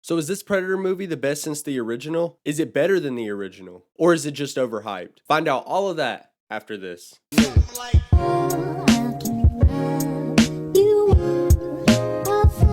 So is this Predator movie the best since the original? Is it better than the original? Or is it just overhyped? Find out all of that after this.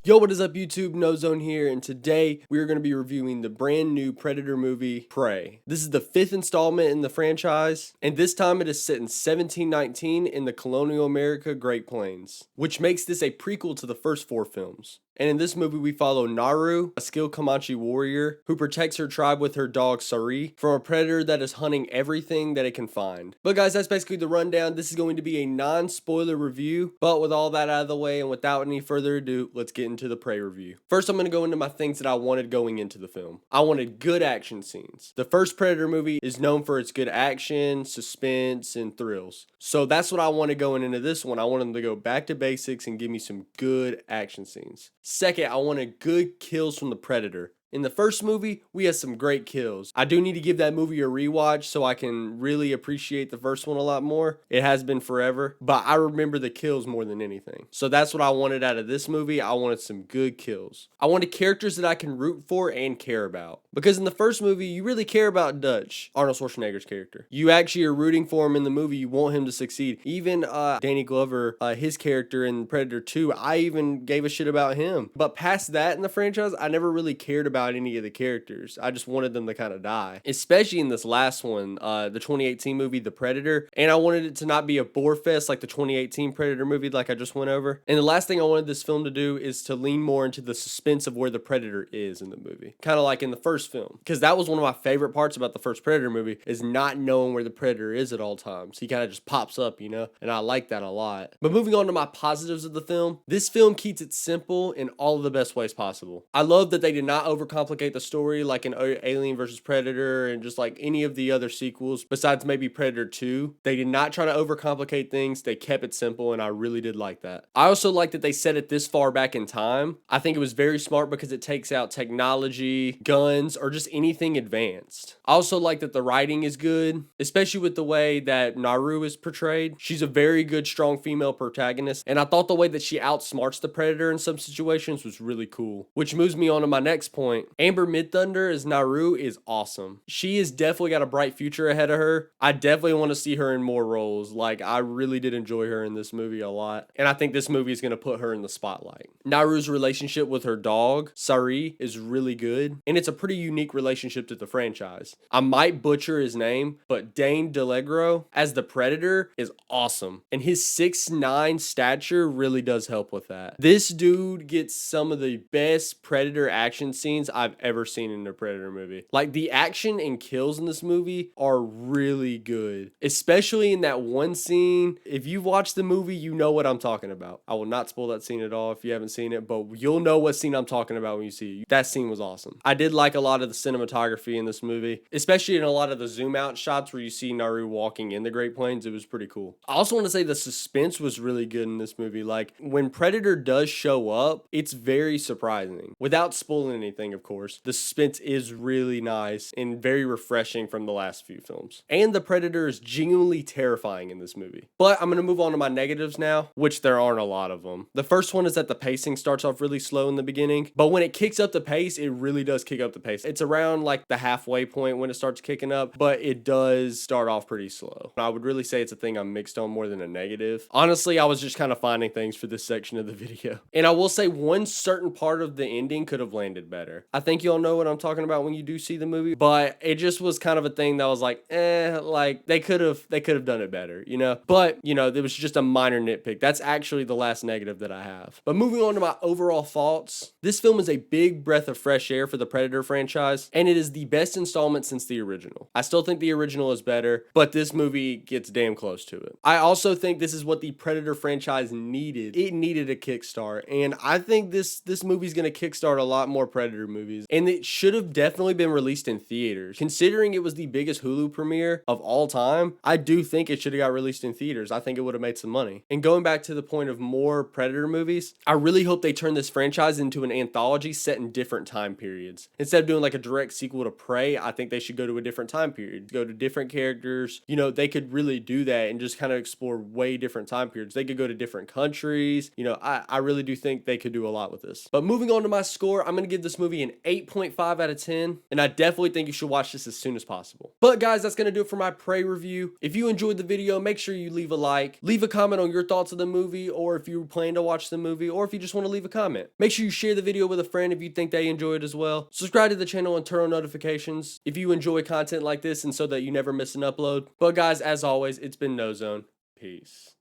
Yo, what is up YouTube? Noezone here, and today we are going to be reviewing the brand new Predator movie, Prey. This is the 5th installment in the franchise, and this time it is set in 1719 in the colonial America Great Plains, which makes this a prequel to the first 4 films. And in this movie, we follow Naru, a skilled Comanche warrior who protects her tribe with her dog Sari from a predator that is hunting everything that it can find. But guys, that's basically the rundown. This is going to be a non-spoiler review, but with all that out of the way and without any further ado, let's get into the Prey review. First, I'm going to go into my things that I wanted going into the film. I wanted good action scenes. The first Predator movie is known for its good action, suspense, and thrills. So that's what I wanted going into this one. I wanted them to go back to basics and give me some good action scenes. Second, I wanted good kills from the Predator. In the first movie, we had some great kills. I do need to give that movie a rewatch so I can really appreciate the first one a lot more. It has been forever, but I remember the kills more than anything. So that's what I wanted out of this movie. I wanted some good kills. I wanted characters that I can root for and care about. Because in the first movie, you really care about Dutch, Arnold Schwarzenegger's character. You actually are rooting for him in the movie. You want him to succeed. Even Danny Glover, his character in Predator 2, I even gave a shit about him. But past that in the franchise, I never really cared about any of the characters. I just wanted them to kind of die. Especially in this last one, the 2018 movie, The Predator. And I wanted it to not be a bore fest like the 2018 Predator movie like I just went over. And the last thing I wanted this film to do is to lean more into the suspense of where the Predator is in the movie. Kind of like in the first film. Because that was one of my favorite parts about the first Predator movie, is not knowing where the Predator is at all times. He kind of just pops up, you know? And I like that a lot. But moving on to my positives of the film, this film keeps it simple in all of the best ways possible. I love that they did not overcomplicate the story like in Alien vs. Predator and just like any of the other sequels besides maybe Predator 2. They did not try to overcomplicate things. They kept it simple, and I really did like that. I also like that they set it this far back in time. I think it was very smart because it takes out technology, guns, or just anything advanced. I also like that the writing is good, especially with the way that Naru is portrayed. She's a very good, strong female protagonist, and I thought the way that she outsmarts the Predator in some situations was really cool. Which moves me on to my next point. Amber Midthunder as Naru is awesome. She has definitely got a bright future ahead of her. I definitely want to see her in more roles. Like, I really did enjoy her in this movie a lot, and I think this movie is going to put her in the spotlight. Naru's relationship with her dog, Sari, is really good, and it's a pretty unique relationship to the franchise. I might butcher his name, but Dane DeLegro as the Predator is awesome, and his 6'9" stature really does help with that. This dude gets some of the best Predator action scenes I've ever seen in a Predator movie. Like, the action and kills in this movie are really good, especially in that one scene. If you've watched the movie, you know what I'm talking about. I will not spoil that scene at all if you haven't seen it, but you'll know what scene I'm talking about when you see it. That scene was awesome. I did like a lot of the cinematography in this movie, especially in a lot of the zoom out shots where you see Naru walking in the Great Plains. It was pretty cool. I also want to say the suspense was really good in this movie. Like, when Predator does show up, it's very surprising. Without spoiling anything, of course, the suspense is really nice and very refreshing from the last few films. And the Predator is genuinely terrifying in this movie. But I'm going to move on to my negatives now, which there aren't a lot of them. The first one is that the pacing starts off really slow in the beginning, but when it kicks up the pace, it really does kick up the pace. It's around like the halfway point when it starts kicking up, but it does start off pretty slow. I would really say it's a thing I'm mixed on more than a negative. Honestly, I was just kind of finding things for this section of the video. And I will say one certain part of the ending could have landed better. I think you'll know what I'm talking about when you do see the movie, but it just was kind of a thing that was like, like they could have done it better, you know? But, you know, it was just a minor nitpick. That's actually the last negative that I have. But moving on to my overall thoughts, this film is a big breath of fresh air for the Predator franchise, and it is the best installment since the original. I still think the original is better, but this movie gets damn close to it. I also think this is what the Predator franchise needed. It needed a kickstart, and I think this movie's gonna kickstart a lot more Predator movies, and it should have definitely been released in theaters. Considering it was the biggest Hulu premiere of all time, I do think it should have got released in theaters. I think it would have made some money. And going back to the point of more Predator movies, I really hope they turn this franchise into an anthology set in different time periods. Instead of doing like a direct sequel to Prey, I think they should go to a different time period, go to different characters. You know, they could really do that and just kind of explore way different time periods. They could go to different countries. You know, I really do think they could do a lot with this. But moving on to my score, I'm going to give this movie an 8.5 out of 10, and I definitely think you should watch this as soon as possible. But guys, that's going to do it for my Prey review. If you enjoyed the video, make sure you leave a like, leave a comment on your thoughts of the movie, or if you plan to watch the movie, or if you just want to leave a comment. Make sure you share the video with a friend if you think they enjoy it as well. Subscribe to the channel and turn on notifications if you enjoy content like this and so that you never miss an upload. But guys, as always, it's been Noezone. Peace.